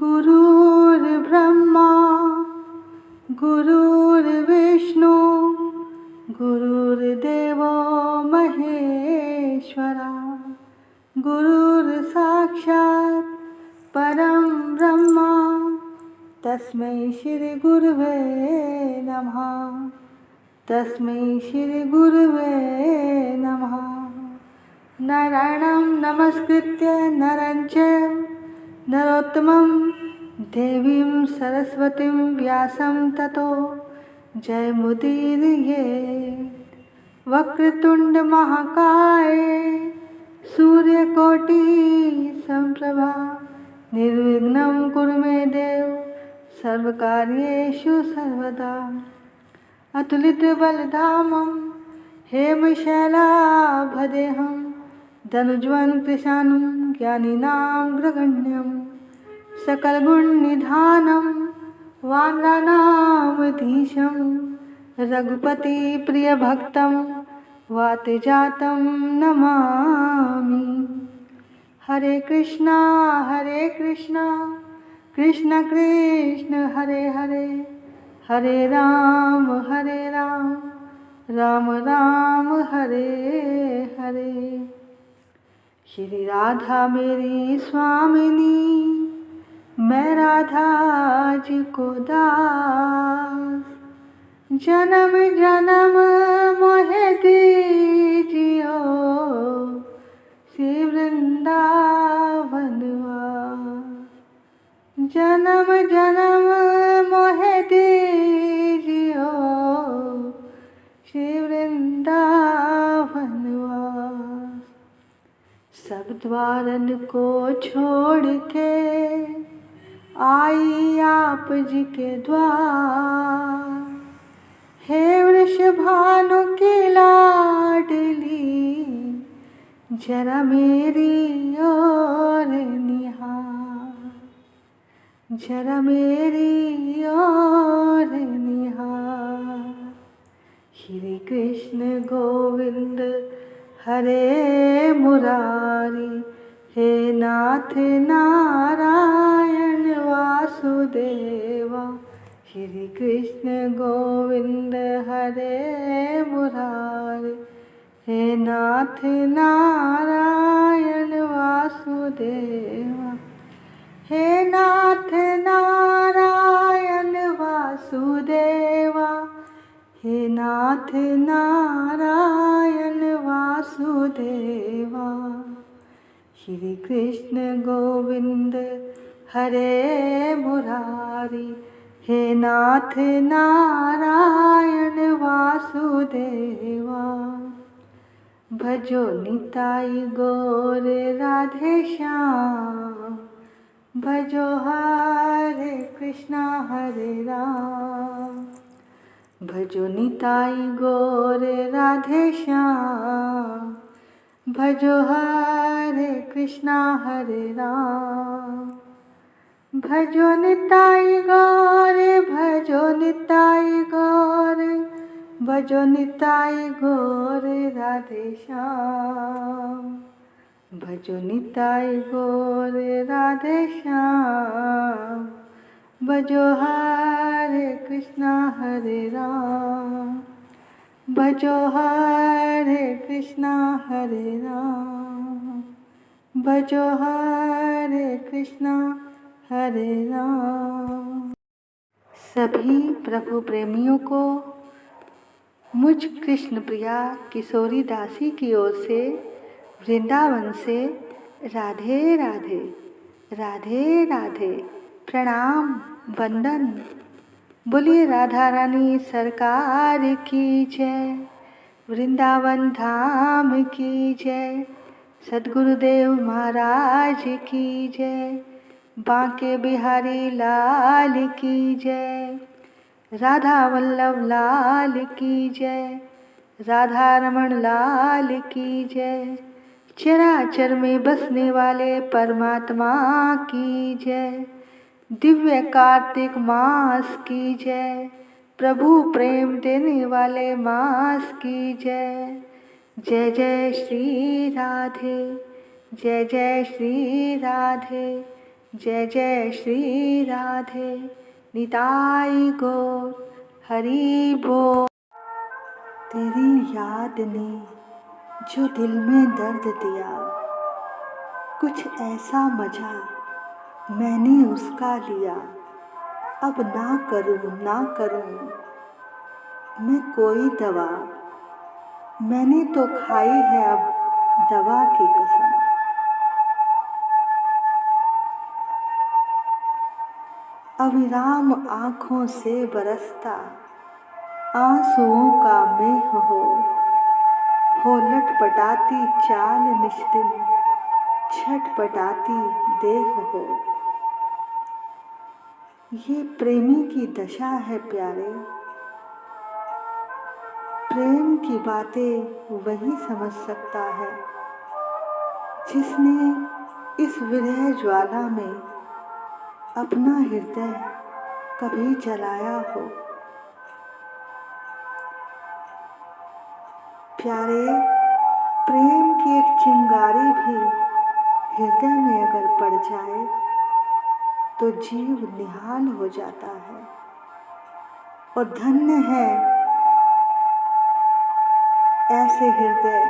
गुरुर्ब्रह्मा गुरुर्विष्णु गुरुर्देवो महेश्वरा गुरुर्साक्षात् परं ब्रह्म तस्मै श्री गुरुवे नमः। तस्मै श्री गुरुवे नमः। नारायणं नमस्कृत्य नरं चैव नरोत्तमं देवीं सरस्वतीं व्यासं ततो जयमुदीरयेत्। वक्रतुंड महाकाय सूर्यकोटि समप्रभा निर्विघ्नं कुरु मे देव सर्वकार्येषु सर्वदा। अतुलितबलधामं हेमशैलाभदेहं धनुज्वं कृशानं ज्ञानिनां ग्रगण्यं सकलगुणनिधानं वानराणामधीशं रघुपतिप्रियभक्तं वातजातं नमामि। हरे कृष्णा कृष्ण कृष्ण हरे हरे हरे राम राम राम हरे हरे। श्री राधा मेरी स्वामिनी मैं राधा जी को दास। जन्म जन्म मोहे दीजियो श्री वृंदावन वास। जन्म जन्म मोहे दीजियो श्री वृंदावन वास। सब द्वारन को छोड़ के आई आप जी के द्वार। हे वृषभानु की लाडली जरा मेरी ओर निहार। जरा मेरी ओर निहार। श्री कृष्ण गोविंद हरे मुरारी हे नाथ नारायण वासुदेवा। श्री कृष्ण गोविंद हरे मुरारी हे नाथ नारायण वासुदेवा। हे नाथ नारायण वासुदेवा। हे नाथ नारायण वासुदेवा। श्री कृष्ण गोविंद हरे मुरारी हे नाथ नारायण वासुदेवा। भजो निताई गौर राधे श्याम। भजो हरे कृष्णा हरे राम। भजो निताई गौर राधे श्याम। भजो हरे कृष्णा हरे राम। भजो निताई गौर भजो निताई गौर भजो निताई गौर राधे श्याम। भजो निताई गौर राधे श्याम। भजो हरे कृष्णा हरे राम। भजो हरे कृष्णा हरे राम। भजो हरे कृष्णा हरे राम। सभी प्रभु प्रेमियों को मुझ कृष्ण प्रिया किशोरी दासी की ओर से वृंदावन से राधे राधे राधे राधे प्रणाम वंदन। बोलिए राधा रानी सरकार की जय। वृंदावन धाम की जय। सद्गुरुदेव महाराज की जय। बांके बिहारी लाल की जय। राधा वल्लभ लाल की जय। राधा रमण लाल की जय। चराचर में बसने वाले परमात्मा की जय। दिव्य कार्तिक मास की जय। प्रभु प्रेम देने वाले मास की जय। जय जय श्री राधे। जय जय श्री राधे। जय जय श्री राधे निताई गौर हरि बोल। तेरी याद ने जो दिल में दर्द दिया, कुछ ऐसा मजा मैंने उसका लिया। अब ना करूं मैं कोई दवा, मैंने तो खाई है अब दवा की कसम। अविराम आँखों से बरसता आंसुओं का मेह हो लटपटाती चाल निश्चिन छटपटाती देह हो। ये प्रेमी की दशा है प्यारे, प्रेम की बातें वही समझ सकता है जिसने इस विरह ज्वाला में अपना हृदय कभी जलाया हो। प्यारे, प्रेम की एक चिंगारी भी हृदय में अगर पड़ जाए तो जीव निहाल हो जाता है। और धन्य है ऐसे हृदय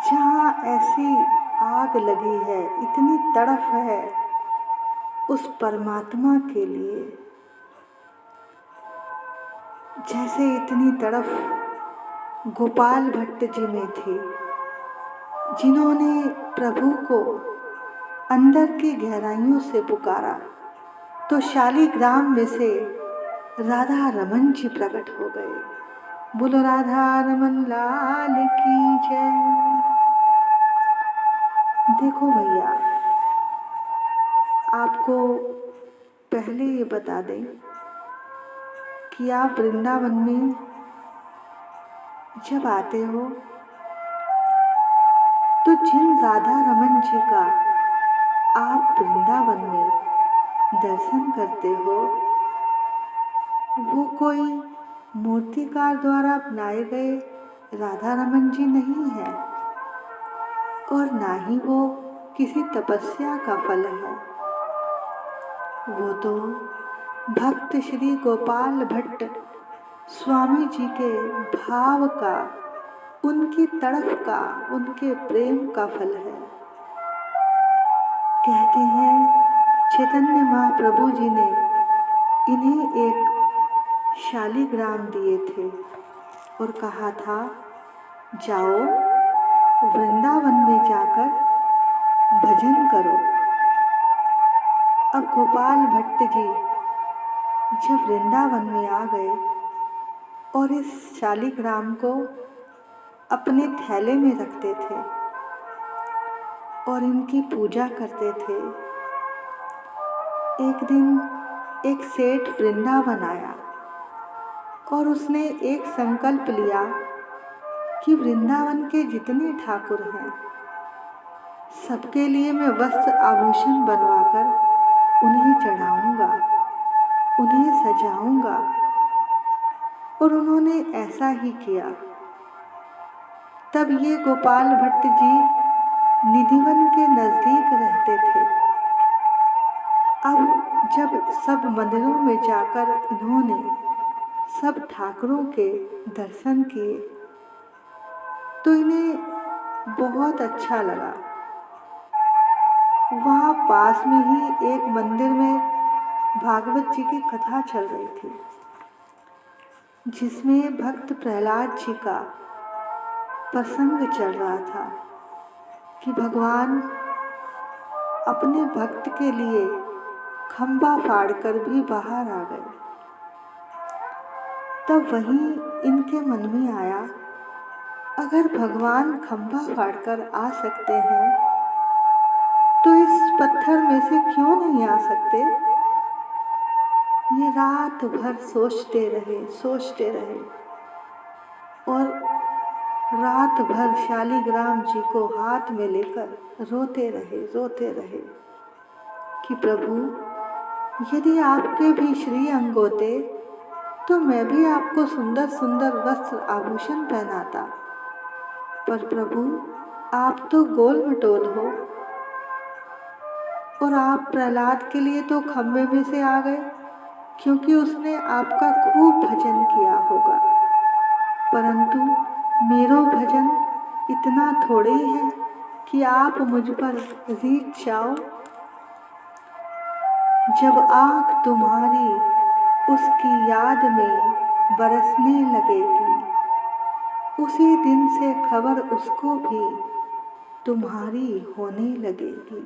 जहाँ ऐसी आग लगी है, इतनी तड़फ है उस परमात्मा के लिए, जैसे इतनी तड़फ गोपाल भट्ट जी में थी, जिन्होंने प्रभु को अंदर की गहराइयों से पुकारा तो शालिग्राम में से राधा रमन जी प्रकट हो गए। बोलो राधा रमन लाल की जय। देखो भैया, आपको पहले ये बता दें कि आप वृंदावन में जब आते हो तो जिन राधा रमन जी का आप वृंदावन में दर्शन करते हो वो कोई मूर्तिकार द्वारा बनाए गए राधा रमन जी नहीं है और ना ही वो किसी तपस्या का फल है। वो तो भक्त श्री गोपाल भट्ट स्वामी जी के भाव का, उनकी तड़फ का, उनके प्रेम का फल है। कहते हैं चैतन्य महाप्रभु जी ने इन्हें एक शालिग्राम दिए थे और कहा था जाओ वृंदावन में जाकर भजन करो। अब गोपाल भट्ट जी जब वृंदावन में आ गए और इस शालिग्राम को अपने थैले में रखते थे और इनकी पूजा करते थे। एक दिन एक सेठ वृंदावन आया और उसने एक संकल्प लिया कि वृंदावन के जितने ठाकुर हैं सबके लिए मैं वस्त्र आभूषण बनवाकर उन्हें चढ़ाऊंगा, उन्हें सजाऊंगा। और उन्होंने ऐसा ही किया। तब ये गोपाल भट्ट जी निधिवन के नज़दीक रहते थे। अब जब सब मंदिरों में जाकर इन्होंने सब ठाकुरों के दर्शन किए तो इन्हें बहुत अच्छा लगा। वहाँ पास में ही एक मंदिर में भागवत जी की कथा चल रही थी जिसमें भक्त प्रहलाद जी का प्रसंग चल रहा था कि भगवान अपने भक्त के लिए खंबा फाड़कर भी बाहर आ गए। तब वहीं इनके मन में आया अगर भगवान खंबा फाड़कर आ सकते हैं तो इस पत्थर में से क्यों नहीं आ सकते। ये रात भर सोचते रहे और रात भर शालिग्राम जी को हाथ में लेकर रोते रहे कि प्रभु यदि आपके भी श्री अंग होते तो मैं भी आपको सुंदर सुंदर वस्त्र आभूषण पहनाता, पर प्रभु आप तो गोल मटोल हो। और आप प्रहलाद के लिए तो खम्भे में से आ गए, क्योंकि उसने आपका खूब भजन किया होगा। परंतु मेरो भजन इतना थोड़े ही है कि आप मुझ पर रीझ जाओ। जब आँख तुम्हारी उसकी याद में बरसने लगेगी, उसी दिन से खबर उसको भी तुम्हारी होने लगेगी।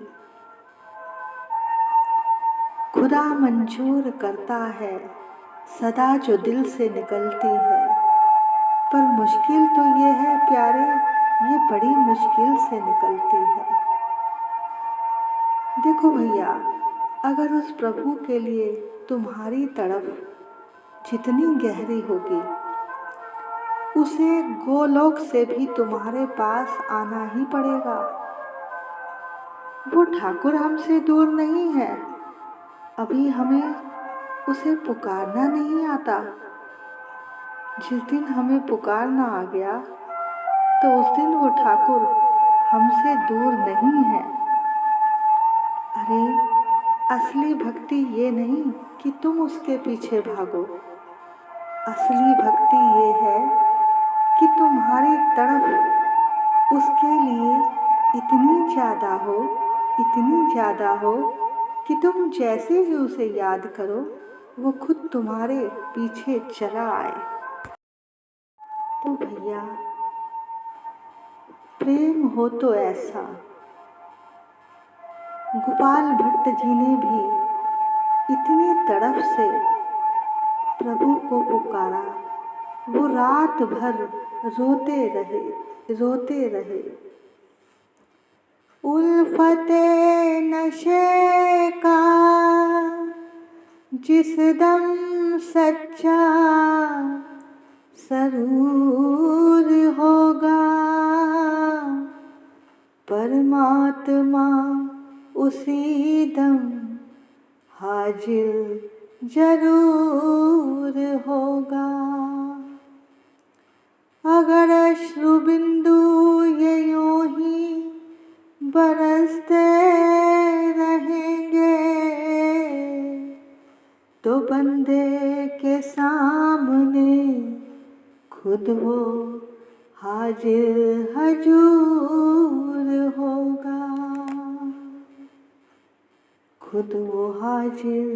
खुदा मंजूर करता है सदा जो दिल से निकलती है, पर मुश्किल तो ये है प्यारे, ये बड़ी मुश्किल से निकलती है। देखो भैया, अगर उस प्रभु के लिए तुम्हारी तड़प जितनी गहरी होगी, उसे गोलोक से भी तुम्हारे पास आना ही पड़ेगा। वो ठाकुर हमसे दूर नहीं है, अभी हमें उसे पुकारना नहीं आता। जिस दिन हमें पुकारना आ गया, तो उस दिन वो ठाकुर हमसे दूर नहीं है। अरे असली भक्ति ये नहीं कि तुम उसके पीछे भागो, असली भक्ति ये है कि तुम्हारी तड़प उसके लिए इतनी ज़्यादा हो, इतनी ज़्यादा हो कि तुम जैसे ही उसे याद करो, वो खुद तुम्हारे पीछे चला आए। तो भैया, प्रेम हो तो ऐसा, गोपाल भट्ट जी ने भी इतनी तड़प से प्रभु को पुकारा, वो रात भर रोते रहे, रोते रहे। उल्फते नशे का जिस दम सच्चा सरूर होगा, परमात्मा उसी दम हाजिर जरूर होगा। अगर अश्रु बिंदु ये यूं ही बरसते रहेंगे, तो बंदे के सामने खुद वो हाजिर हजूर होगा, खुद वो हाजिर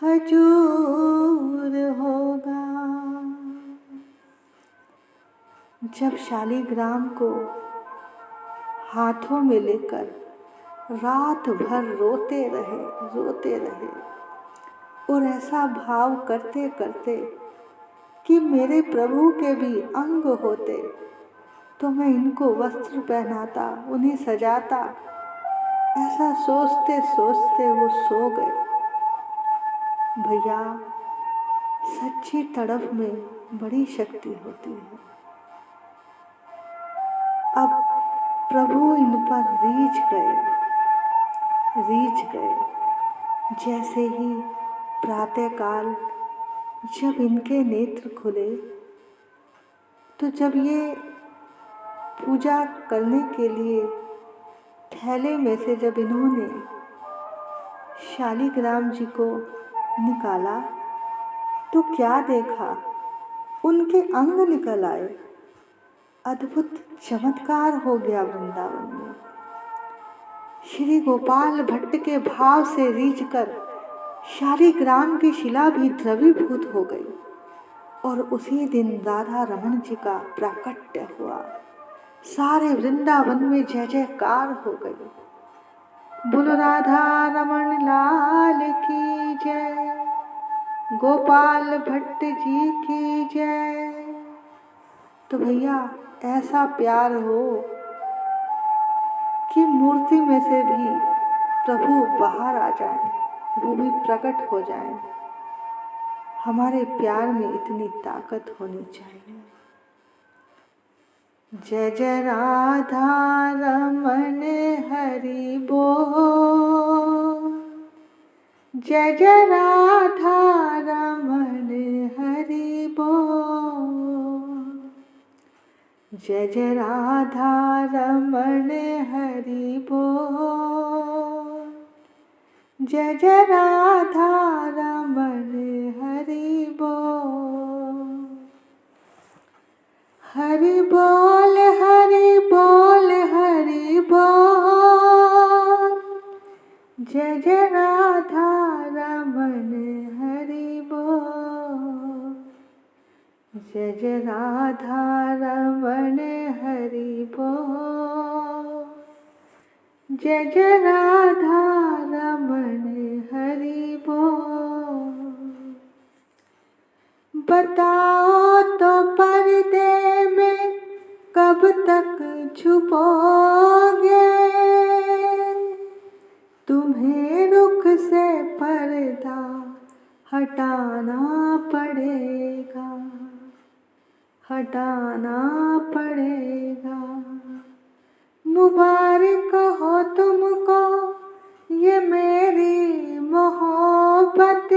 हजूर होगा। जब शालिग्राम को हाथों में लेकर रात भर रोते रहे, रोते रहे, और ऐसा भाव करते करते कि मेरे प्रभु के भी अंग होते तो मैं इनको वस्त्र पहनाता, उन्हें सजाता, ऐसा सोचते सोचते वो सो गए। भैया, सच्ची तड़प में बड़ी शक्ति होती है। अब प्रभु इन पर रीझ गए, रीझ गए। जैसे ही प्रातःकाल जब इनके नेत्र खुले, तो जब ये पूजा करने के लिए थैले में से जब इन्होंने शालिग्राम जी को निकाला, तो क्या देखा, उनके अंग निकल आए। अद्भुत चमत्कार हो गया वृंदावन में। श्री गोपाल भट्ट के भाव से रीझकर शालिग्राम की शिला भी द्रवीभूत हो गई, और उसी दिन राधा रमन जी का प्राकट्य हुआ। सारे वृंदावन में जय जयकार हो गई। बोलो राधा रमन लाल की जय, गोपाल भट्ट जी की जय। तो भैया, ऐसा प्यार हो कि मूर्ति में से भी प्रभु बाहर आ जाए, वो भी प्रकट हो जाए। हमारे प्यार में इतनी ताकत होनी चाहिए। जय जय राधा रमन हरि बोल, जय जय राधा रमन हरि बोल, जय जय राधा रमन हरि बोल, जय जय राधा रमण हरि बोल। हरि बोल हरि बोल हरि बोल। जय जय राधा रमण हरि बोल। जय जय राधा रमण हरि बोल। जय जय राधा रमण हरि बोल। बताओ तो पर्दे में कब तक छुपोगे, तुम्हें रुख से पर्दा हटाना पड़ेगा, हटाना पड़ेगा। मुबारक हो तुमको ये मेरी मोहब्बत,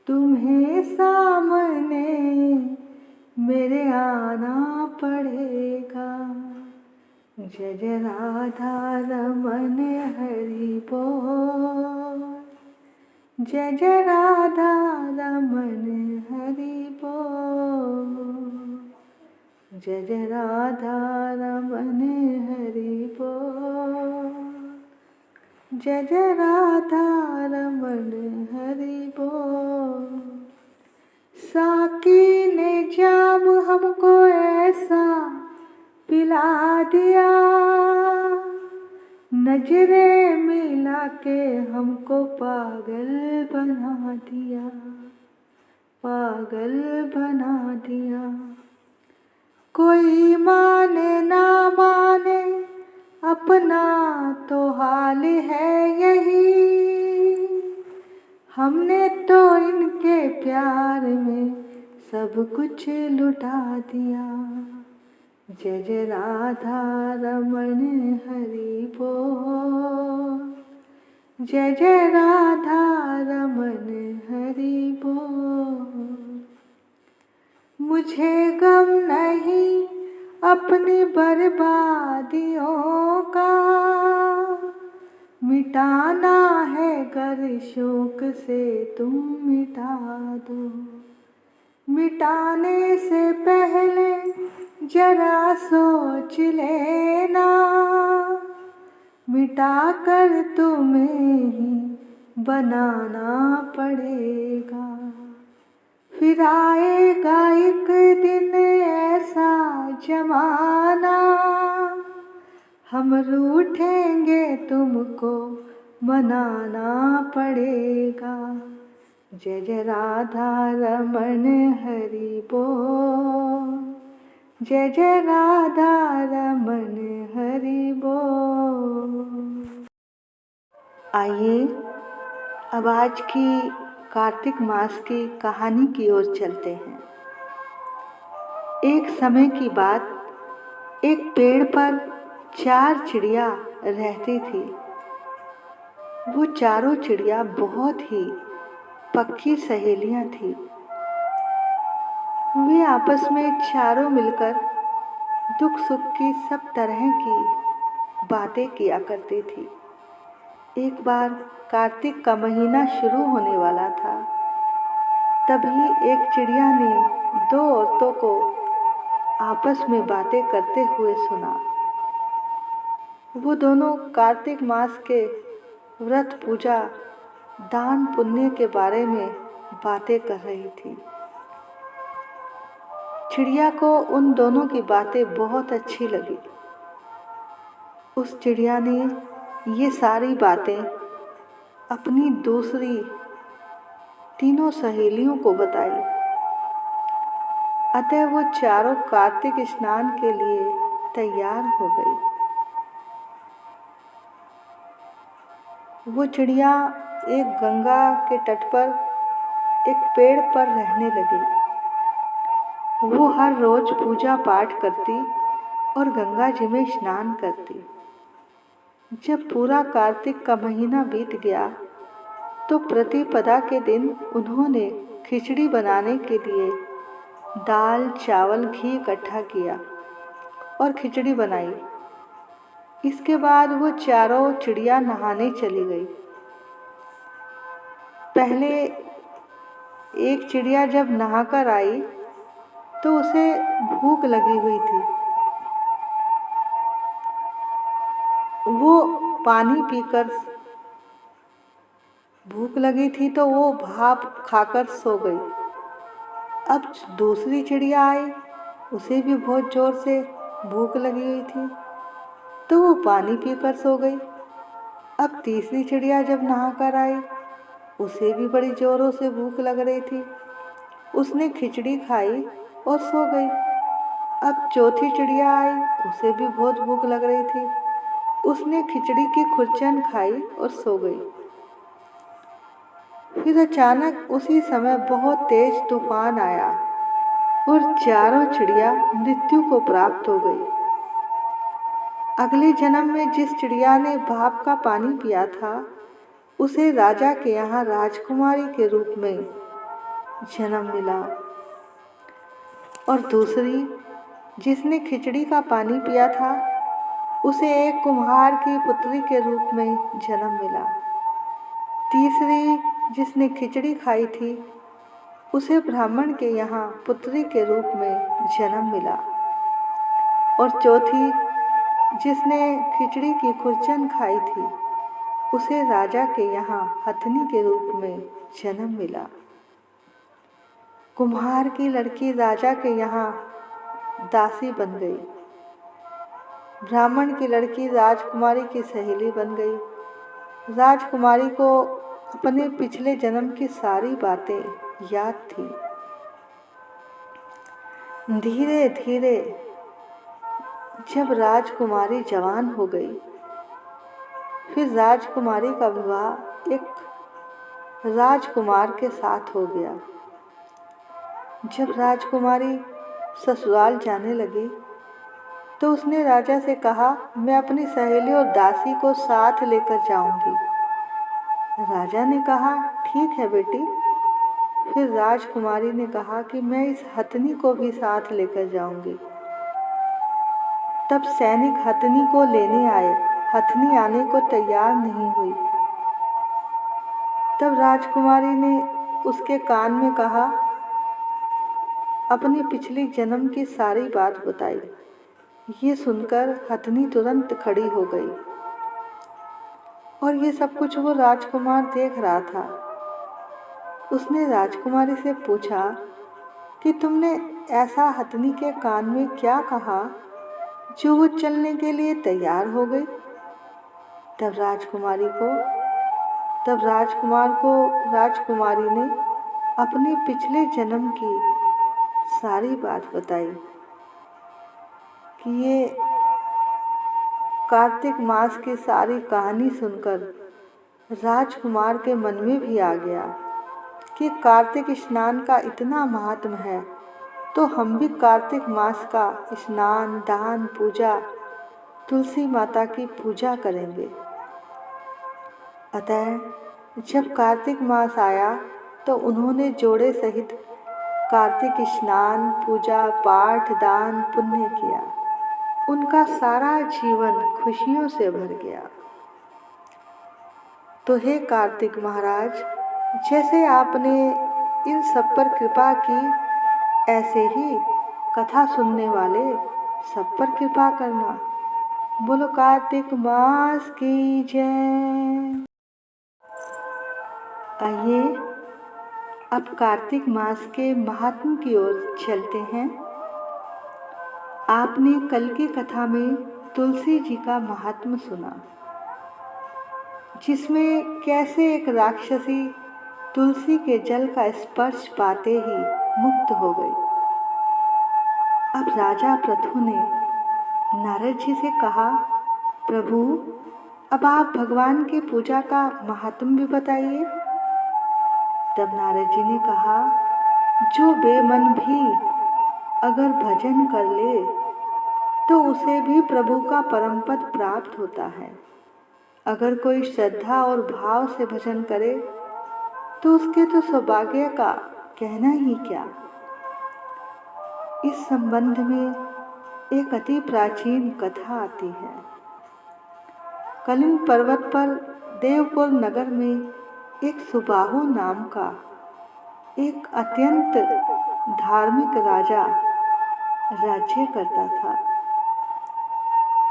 तुम्हें सामने मेरे आना पड़ेगा। जय जय राधा रमण हरि बोल। जय जय राधा रमण हरि बोल। जय जय राधा रमण हरि बोल। जय जय राधा रमण हरि बोल। साकी ने जाम हमको ऐसा पिला दिया, नजरे मिला के हमको पागल बना दिया, पागल बना दिया। कोई माने ना माने अपना तो हाल है यही, हमने तो इनके प्यार में सब कुछ लुटा दिया। जय जय राधा रमण हरि बोल। जय जय राधा रमण हरि बोल। मुझे गम नहीं अपनी बर्बादियों का, मिटाना है गर शोक से तुम मिटा दो। मिटाने से पहले जरा सोच लेना, मिटा कर तुम्हें ही बनाना पड़ेगा। फिर आएगा एक दिन ऐसा जमाना, हम रूठेंगे तुमको मनाना पड़ेगा। जय जय राधा रमण हरि बोल। जय जय राधा रमण हरि बोल। आइए अब आज की कार्तिक मास की कहानी की ओर चलते हैं। एक समय की बात, एक पेड़ पर 4 चिड़िया रहती थी। वो चारों चिड़िया बहुत ही पक्की सहेलियां थीं। वे आपस में चारों मिलकर दुख सुख की सब तरह की बातें किया करती थी। एक बार कार्तिक का महीना शुरू होने वाला था, तभी एक चिड़िया ने 2 औरतों को आपस में बातें करते हुए सुना। वो दोनों कार्तिक मास के व्रत, पूजा, दान पुण्य के बारे में बातें कर रही थी। चिड़िया को उन दोनों की बातें बहुत अच्छी लगी। उस चिड़िया ने ये सारी बातें अपनी दूसरी तीनों सहेलियों को बताई। अतः वो चारों कार्तिक स्नान के लिए तैयार हो गई। वो चिड़िया एक गंगा के तट पर एक पेड़ पर रहने लगी। वो हर रोज पूजा पाठ करती और गंगा जी में स्नान करती। जब पूरा कार्तिक का महीना बीत गया तो प्रतिपदा के दिन उन्होंने खिचड़ी बनाने के लिए दाल, चावल, घी इकट्ठा किया और खिचड़ी बनाई। इसके बाद वो चारों चिड़िया नहाने चली गई। पहले एक चिड़िया जब नहाकर आई तो उसे भूख लगी हुई थी। वो पानी पीकर भूख लगी थी तो वो भाप खाकर सो गई। अब दूसरी चिड़िया आई, उसे भी बहुत ज़ोर से भूख लगी हुई थी तो वो पानी पीकर सो गई। अब तीसरी चिड़िया जब नहाकर आई, उसे भी बड़ी ज़ोरों से भूख लग रही थी। उसने खिचड़ी खाई और सो गई। अब चौथी चिड़िया आई, उसे भी बहुत भूख लग रही थी। उसने खिचड़ी की खुरचन खाई और सो गई। फिर अचानक उसी समय बहुत तेज तूफान आया और चारों चिड़िया मृत्यु को प्राप्त हो गई। अगले जन्म में जिस चिड़िया ने भाप का पानी पिया था, उसे राजा के यहाँ राजकुमारी के रूप में जन्म मिला, और दूसरी जिसने खिचड़ी का पानी पिया था, उसे एक कुम्हार की पुत्री के रूप में जन्म मिला। तीसरी जिसने खिचड़ी खाई थी, उसे ब्राह्मण के यहाँ पुत्री के रूप में जन्म मिला, और चौथी जिसने खिचड़ी की खुरचन खाई थी, उसे राजा के यहाँ हथनी के रूप में जन्म मिला। कुम्हार की लड़की राजा के यहाँ दासी बन गई। ब्राह्मण की लड़की राजकुमारी की सहेली बन गई। राजकुमारी को अपने पिछले जन्म की सारी बातें याद थी। धीरे धीरे जब राजकुमारी जवान हो गई, फिर राजकुमारी का विवाह एक राजकुमार के साथ हो गया। जब राजकुमारी ससुराल जाने लगी तो उसने राजा से कहा, मैं अपनी सहेली और दासी को साथ लेकर जाऊंगी। राजा ने कहा, ठीक है बेटी। फिर राजकुमारी ने कहा कि मैं इस हथनी को भी साथ लेकर जाऊंगी। तब सैनिक हथनी को लेने आए। हथनी आने को तैयार नहीं हुई। तब राजकुमारी ने उसके कान में कहा, अपनी पिछली जन्म की सारी बात बताई। ये सुनकर हथनी तुरंत खड़ी हो गई, और ये सब कुछ वो राजकुमार देख रहा था। उसने राजकुमारी से पूछा कि तुमने ऐसा हथनी के कान में क्या कहा जो वो चलने के लिए तैयार हो गई। तब राजकुमार को राजकुमारी ने अपने पिछले जन्म की सारी बात बताई कि ये कार्तिक मास की सारी कहानी सुनकर राजकुमार के मन में भी आ गया कि कार्तिक स्नान का इतना महात्म है, तो हम भी कार्तिक मास का स्नान, दान, पूजा, तुलसी माता की पूजा करेंगे। अतः जब कार्तिक मास आया तो उन्होंने जोड़े सहित कार्तिक स्नान, पूजा, पाठ, दान, पुण्य किया। उनका सारा जीवन खुशियों से भर गया। तो हे कार्तिक महाराज, जैसे आपने इन सब पर कृपा की, ऐसे ही कथा सुनने वाले सब पर कृपा करना। बोलो कार्तिक मास की जय। आइए अब कार्तिक मास के महात्म की ओर चलते हैं। आपने कल की कथा में तुलसी जी का महात्म सुना, जिसमें कैसे एक राक्षसी तुलसी के जल का स्पर्श पाते ही मुक्त हो गई। अब राजा पृथु ने नारद जी से कहा, प्रभु अब आप भगवान की पूजा का महात्म भी बताइए। तब नारद जी ने कहा, जो बेमन भी अगर भजन कर ले तो उसे भी प्रभु का परम पद प्राप्त होता है। अगर कोई श्रद्धा और भाव से भजन करे तो उसके तो सौभाग्य का कहना ही क्या। इस संबंध में एक अति प्राचीन कथा आती है। कलिंग पर्वत पर देवपुर नगर में एक सुबाहु नाम का एक अत्यंत धार्मिक राजा राज्य करता था।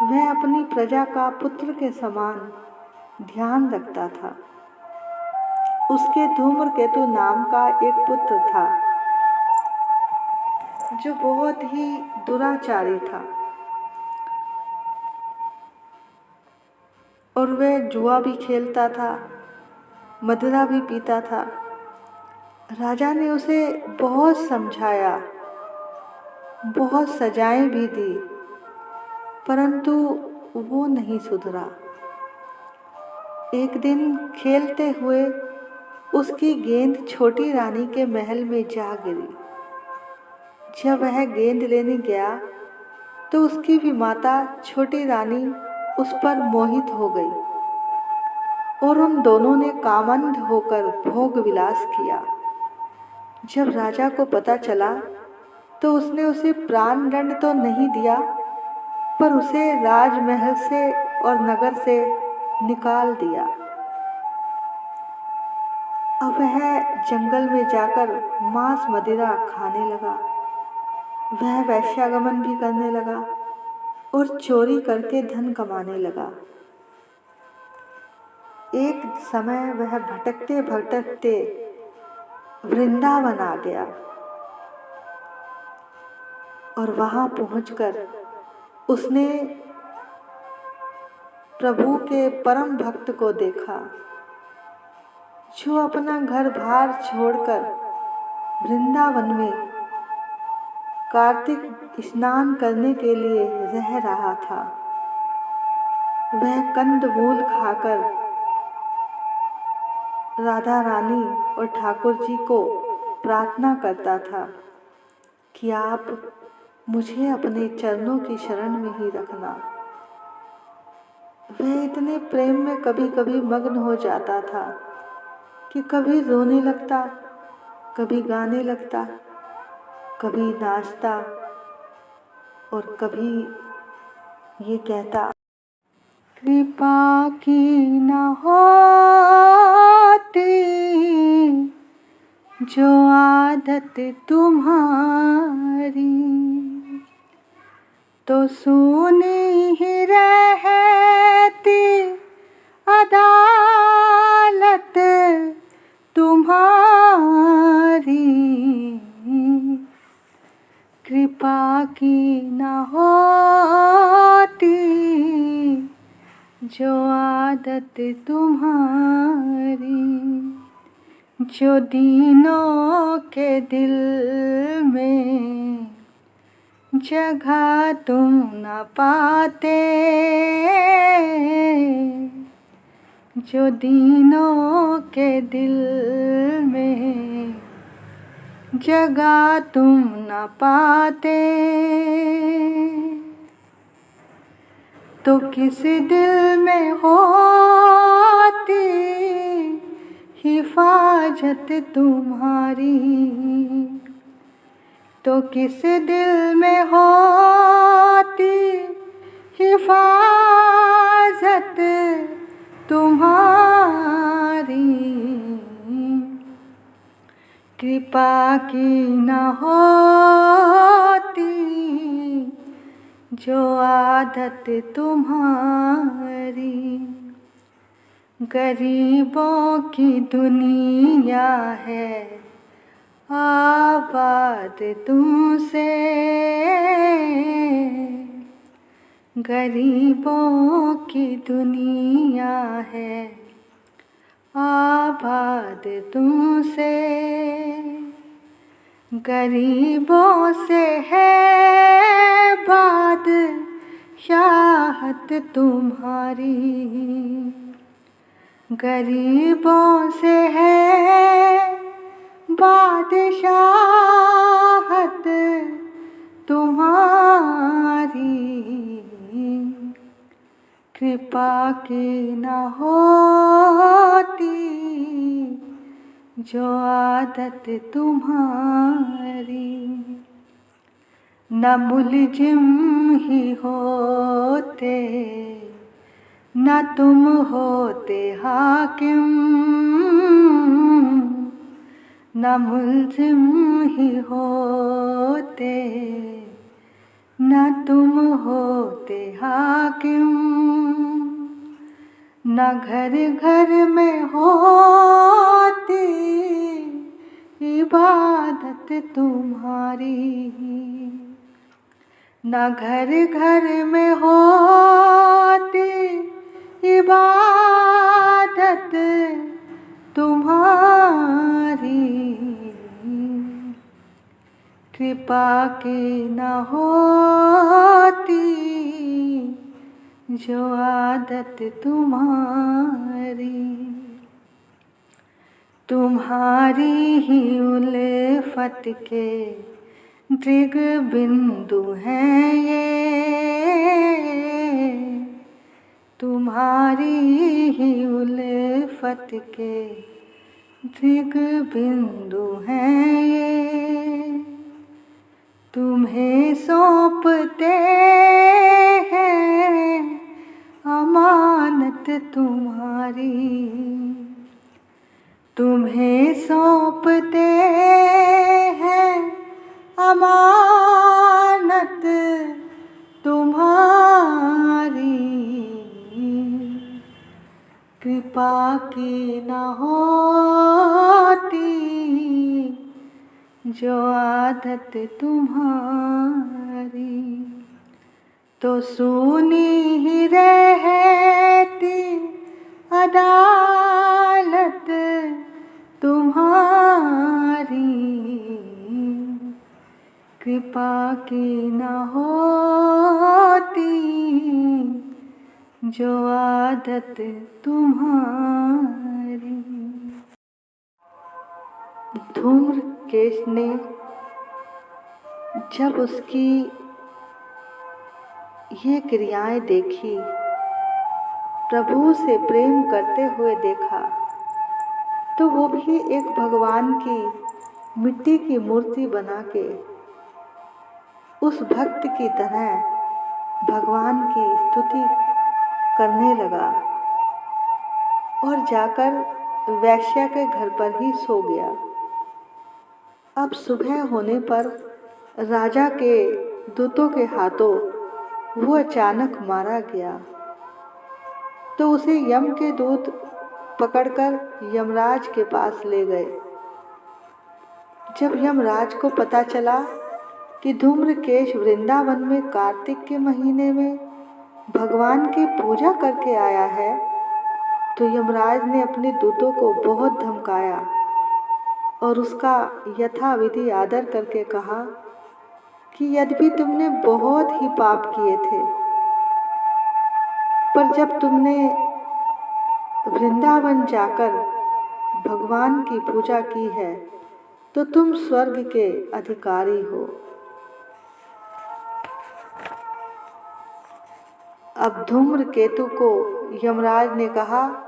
वह अपनी प्रजा का पुत्र के समान ध्यान रखता था। उसके धूम्रकेतु नाम का एक पुत्र था जो बहुत ही दुराचारी था और वह जुआ भी खेलता था, मदिरा भी पीता था। राजा ने उसे बहुत समझाया, बहुत सजाएं भी दी, परंतु वो नहीं सुधरा। एक दिन खेलते हुए उसकी गेंद छोटी रानी के महल में जा गिरी। जब वह गेंद लेने गया तो उसकी भी माता छोटी रानी उस पर मोहित हो गई और उन दोनों ने कामंद होकर भोग विलास किया। जब राजा को पता चला तो उसने उसे प्राण दंड तो नहीं दिया, पर उसे राजमहल से और नगर से निकाल दिया। अब वह जंगल में जाकर मांस मदिरा खाने लगा। वह वैश्यागमन भी करने लगा और चोरी करके धन कमाने लगा। एक समय वह भटकते भटकते वृंदावन आ गया और वहां पहुंचकर उसने प्रभु के परम भक्त को देखा, जो अपना घर बार छोड़कर वृंदावन में कार्तिक स्नान करने के लिए रह रहा था। वह कंदमूल खाकर राधा रानी और ठाकुर जी को प्रार्थना करता था कि आप मुझे अपने चरणों की शरण में ही रखना। वह इतने प्रेम में कभी कभी मग्न हो जाता था कि कभी रोने लगता, कभी गाने लगता, कभी नाचता और कभी ये कहता, कृपा की न होती जो आदत तुम्हारी, तो सुनी ही रहती अदालत तुम्हारी। कृपा की न होती जो आदत तुम्हारी, जो दीनों के दिल में जगह तुम न पाते, जो दीनों के दिल में जगह तुम न पाते, तो किस दिल में होती हिफाजत तुम्हारी, तो किस दिल में होती हिफाजत तुम्हारी। कृपा की न होती जो आदत तुम्हारी। गरीबों की दुनिया है आबाद तुमसे, गरीबों की दुनिया है आबाद तुमसे, गरीबों से है बादशाहत तुम्हारी, गरीबों से है बादशाहत तुम्हारी। कृपा की न होती जो आदत तुम्हारी, न मुलजिम ही होते न तुम होते हाकिम न मुल्जिम ही होते, न तुम होते हाकिम न घर घर में होती इबादत तुम्हारी, न घर घर में होती इबादत तुम्हारी, कृपा की न होती जो आदत तुम्हारी, तुम्हारी ही उल्फत के दृग बिंदु हैं ये, तुम्हारी ही उल्फत के दृग बिंदु हैं ये, तुम्हें सौंपते हैं अमानत तुम्हारी, तुम्हें सौंपते हैं अमानत तुम्हारी, कृपा की न होती जो आदत तुम्हारी, तो सुनी ही रहती अदालत तुम्हारी, कृपा की न होती जो आदत तुम्हारी। धूम्रकेश ने जब उसकी ये क्रियाएं देखी, प्रभु से प्रेम करते हुए देखा, तो वो भी एक भगवान की मिट्टी की मूर्ति बना के उस भक्त की तरह भगवान की स्तुति करने लगा और जाकर वैश्या के घर पर ही सो गया। अब सुबह होने पर राजा के दूतों के हाथों वो अचानक मारा गया, तो उसे यम के दूत पकड़कर यमराज के पास ले गए। जब यमराज को पता चला कि धूम्रकेश वृंदावन में कार्तिक के महीने में भगवान की पूजा करके आया है, तो यमराज ने अपने दूतों को बहुत धमकाया और उसका यथाविधि आदर करके कहा कि यद्यपि तुमने बहुत ही पाप किए थे, पर जब तुमने वृंदावन जाकर भगवान की पूजा की है तो तुम स्वर्ग के अधिकारी हो। अब धूम्रकेतु को यमराज ने कहा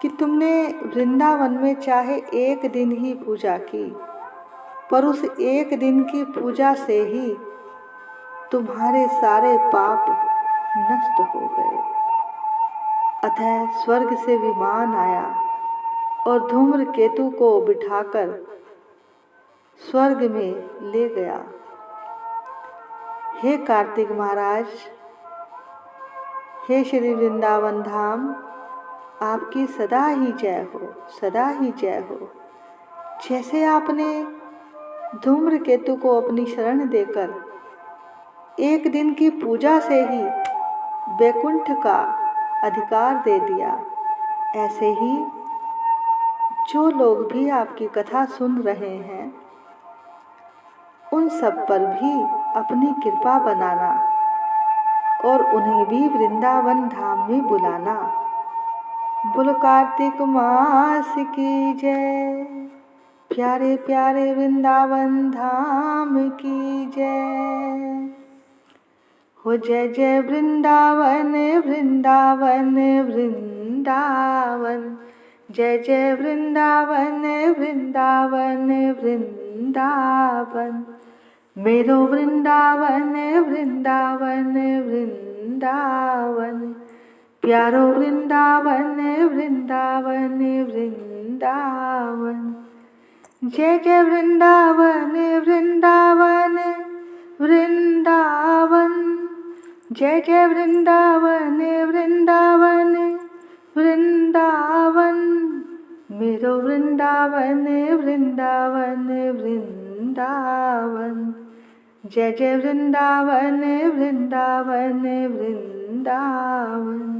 कि तुमने वृंदावन में चाहे एक दिन ही पूजा की, पर उस एक दिन की पूजा से ही तुम्हारे सारे पाप नष्ट हो गए। अतः स्वर्ग से विमान आया और धूम्रकेतु को बिठाकर स्वर्ग में ले गया। हे कार्तिक महाराज, हे श्री वृंदावन धाम, आपकी सदा ही जय हो, सदा ही जय हो। जैसे आपने धूम्रकेतु को अपनी शरण देकर एक दिन की पूजा से ही वैकुंठ का अधिकार दे दिया, ऐसे ही जो लोग भी आपकी कथा सुन रहे हैं उन सब पर भी अपनी कृपा बनाना और उन्हें भी वृंदावन धाम में बुलाना। बोलो कार्तिक मास की जय, प्यारे प्यारे वृंदावन धाम की जय हो। जय जय वृंदावन वृंदावन वृंदावन, जय जय वृंदावन वृंदावन वृंदावन, मेरो वृंदावन वृंदावन वृंदावन, प्यारो वृंदावन वृंदावन वृंदावन। जय जय वृंदावन वृंदावन वृंदावन। जय जय वृंदावन वृंदावन वृंदावन। मेरो वृंदावन वृंदावन वृंदावन। जय जय वृंदावन वृंदावन वृंदावन।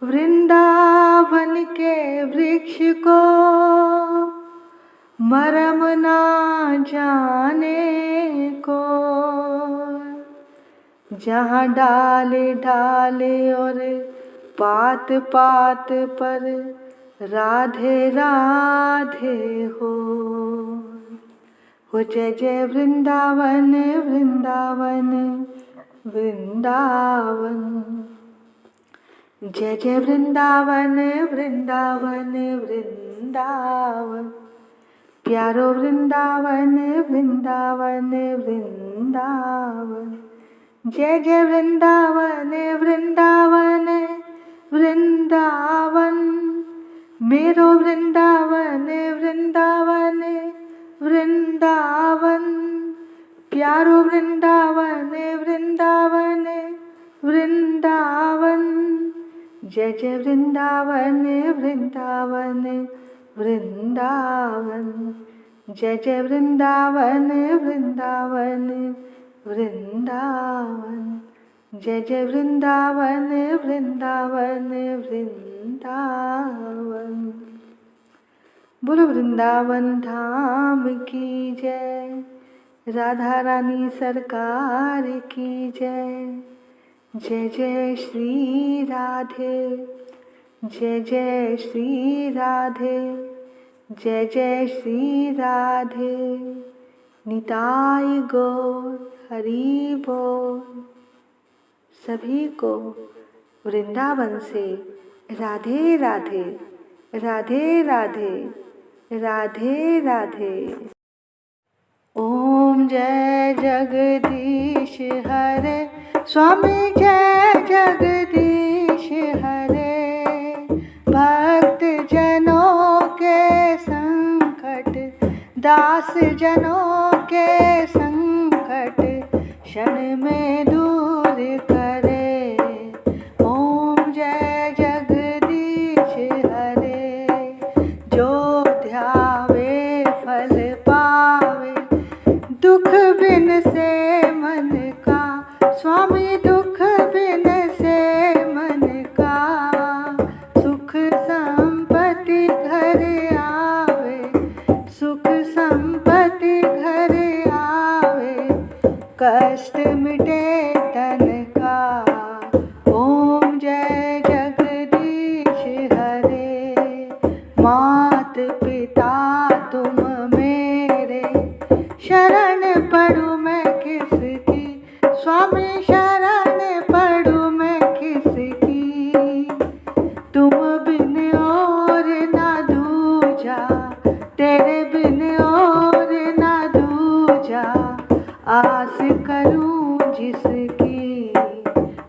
वृंदावन के वृक्ष को मरम ना जाने को, जहाँ डाले डाले और पात पात पर राधे राधे हो। जय जय वृंदावन वृंदावन वृंदावन। जय जय वृंदावन वृंदावन वृंदावन। प्यारो वृंदावन वृंदावन वृंदावन। जय जय वृंदावन वृंदावन वृंदावन। मेरो वृंदावन वृंदावन वृंदावन। प्यारो वृंदावन वृंदावन वृंदावन। जय जय वृंदावन वृंदावन वृंदावन। जय जय वृंदावन वृंदावन वृंदावन। जय जय वृंदावन वृंदावन वृंदावन। बोलो वृंदावन धाम की जय, राधा रानी सरकार की जय। जय जय श्री राधे, जय जय श्री राधे, जय जय श्री राधे। निताई गौर हरि बोल। सभी को वृंदावन से राधे राधे, राधे राधे, राधे राधे। ओम जय जगदीश हरे, स्वामी जय जगदीश हरे। भक्त जनों के संकट, दास जनों के संकट क्षण में दूर करे। ओम जय जगदीश हरे। जो ध्यावे फल पावे, दुख बिन से मन का। स्वामी दुख बिन से मन का। सुख संपत्ति घर आवे, सुख संपत्ति घर आवे। कष्ट मिटे तन का। ओम जय जगदीश हरे। मात पिता तुम मेरे, शरण पड़ूं मैं किसकी। स्वामी शरण पड़ूं मैं किसकी। तुम बिन और ना दूजा, तेरे बिन और ना दूजा। आस करूं जिसकी।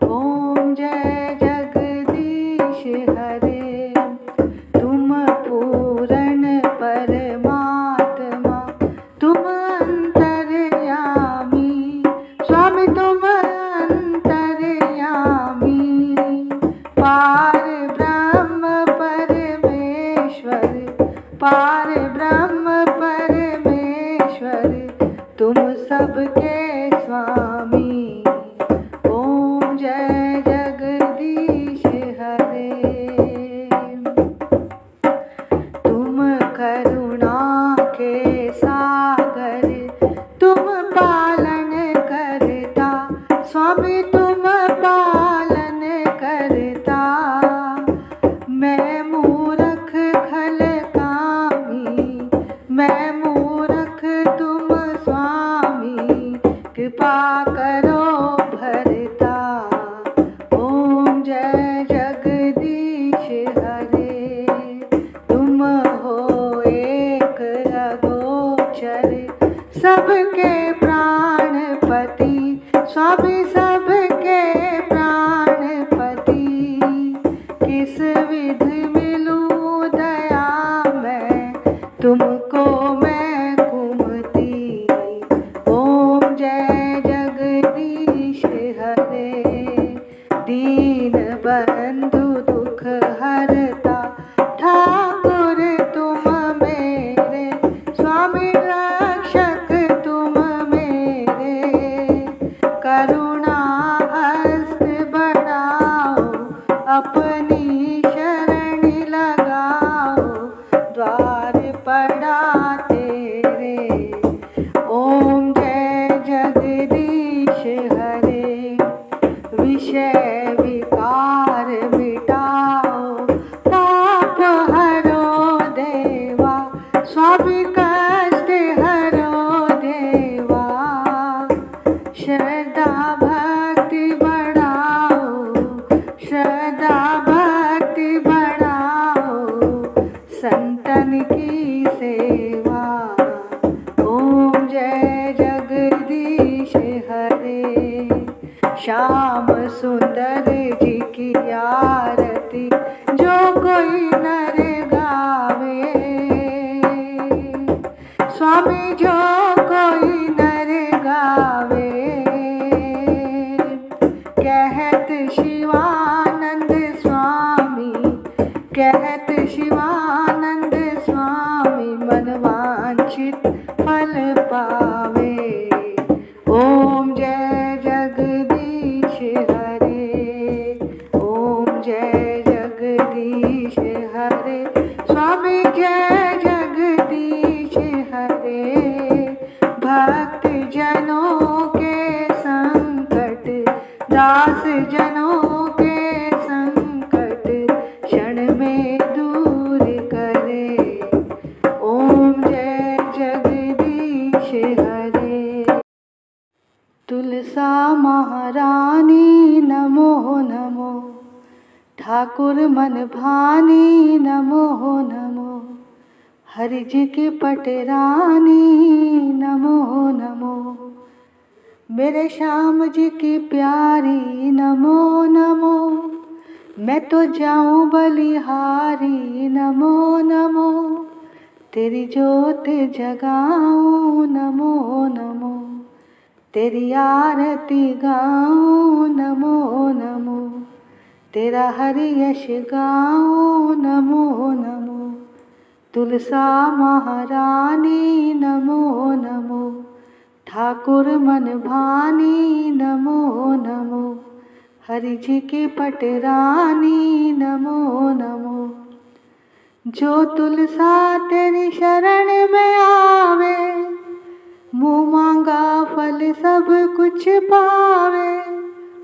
ओम जय जगदीश हरे। तुम पूर्ण परमात्मा, तुम अंतर्यामी। स्वामी तुम अंतर्यामी। पार ब्रह्म परमेश्वर, पार ब्रह्म परमेश्वर। तुम सबके स्वामी। ओम जय जगदीश हरे। तुम करुणा के सागर, तुम पालन करता। स्वामी तुम पालन करता। मैं मूर्ख खल कामी, मैं मूर्ख तुम स्वामी। कृपा करो भरता। ओम जय जगदीश हरे। तुम हो एक अगोचर, सबके प्राणपति। स्वामी सबके प्राणपति। तुमको मैं कुमती। ओम जय जगदीश हरे, दीन बंधु दुख हरता, ठाकुर तुम मेरे, स्वामी रक्षक तुम मेरे। करुणा हस्त बढ़ाओ, अपनी शरण लगाओ, द्वार पड़ा तेरे। ओम जय जगदीश हरे, विषय विकार मिटाओ, ताप हरो देवा, स्वामी कष्ट हरो देवा। श्रद्धा भक्ति बढ़ाओ, श्रद्धा भक्ति बढ़ाओ, संतन की सेवा। ओम जय जगदीश हरे, श्याम सुंदर जी की आरती जो कोई नर गावे, स्वामी जो कोई नर गावे। कहत शिवानंद स्वामी, कहत शिवानंद स्वामी, मनवांछित फल पावे। ओम जय जगदीश हरे, ओम जय जगदीश हरे, स्वामी जय जगदीश हरे। भक्त जनों के संकट, दास जनों के संकट, क्षण में दूर करे। ओम जय जगदीश हरे। तुलसा महारानी नमो नमो, ठाकुर मन भानी नमो नमो, हरि जी की पटरानी नमो नमो, मेरे श्याम जी की प्यारी नमो नमो। मैं तो जाऊं बलिहारी नमो नमो, तेरी जोत जगाऊं नमो नमो, तेरी आरती गाऊं नमो नमो, तेरा हरि यश गाऊं नमो नमो। तुलसा महारानी नमो नमो, ठाकुर मन भानी नमो नमो, हरि जी की पटरानी नमो नमो। जो तुलसा तेरी शरण में आवे, मुँह मांगा फल सब कुछ पावे।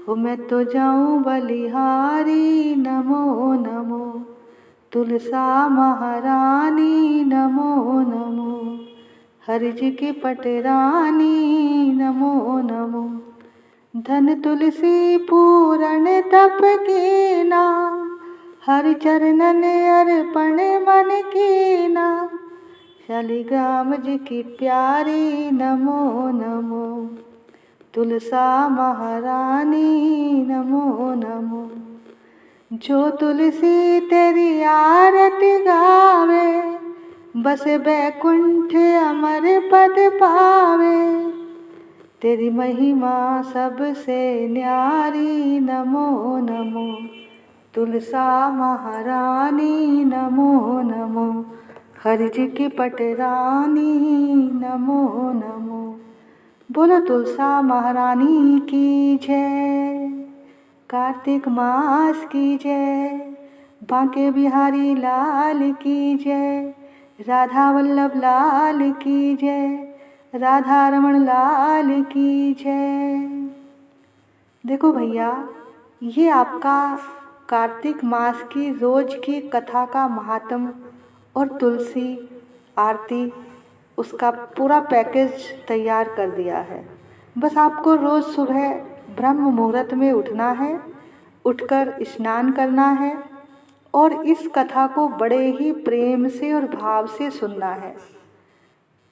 हो मैं तो जाऊं बलिहारी नमो नमो, तुलसा महारानी नमो नमो, हरि जी की पटरानी नमो नमो। धन तुलसी पूरण तप कीना, हरि चरणन अर्पण मन कीना। शालिग्राम जी की प्यारी नमो नमो, तुलसा महारानी नमो नमो। जो तुलसी तेरी आरती गावे, बस बैकुंठ अमर पद पावे। तेरी महिमा सबसे न्यारी नमो नमो, तुलसा महारानी नमो नमो, हरि जी की पटरानी नमो नमो। बोलो तुलसा महारानी की जय, कार्तिक मास की जय, बांके बिहारी लाल की जय, राधा वल्लभ लाल की जय, राधा रमण लाल की जय। देखो भैया, ये आपका कार्तिक मास की रोज की कथा का महात्म और तुलसी आरती, उसका पूरा पैकेज तैयार कर दिया है। बस आपको रोज़ सुबह ब्रह्म मुहूर्त में उठना है, उठकर स्नान करना है और इस कथा को बड़े ही प्रेम से और भाव से सुनना है।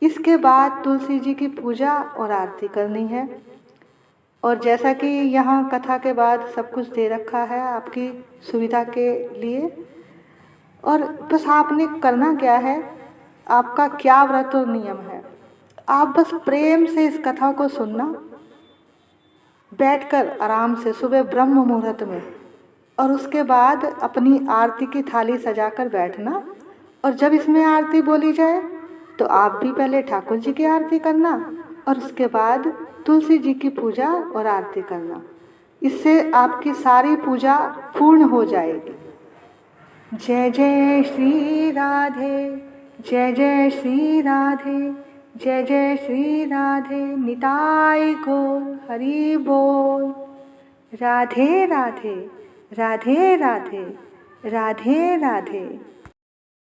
इसके बाद तुलसी जी की पूजा और आरती करनी है। और जैसा कि यहाँ कथा के बाद सब कुछ दे रखा है आपकी सुविधा के लिए, और बस आपने करना क्या है, आपका क्या व्रत और नियम है। आप बस प्रेम से इस कथा को सुनना, बैठकर आराम से सुबह ब्रह्म मुहूर्त में, और उसके बाद अपनी आरती की थाली सजाकर बैठना। और जब इसमें आरती बोली जाए तो आप भी पहले ठाकुर जी की आरती करना और उसके बाद तुलसी जी की पूजा और आरती करना। इससे आपकी सारी पूजा पूर्ण हो जाएगी। जय जय श्री राधे, जय जय श्री राधे, जय जय श्री राधे, निताई गौर हरि बोल। राधे राधे, राधे राधे, राधे राधे।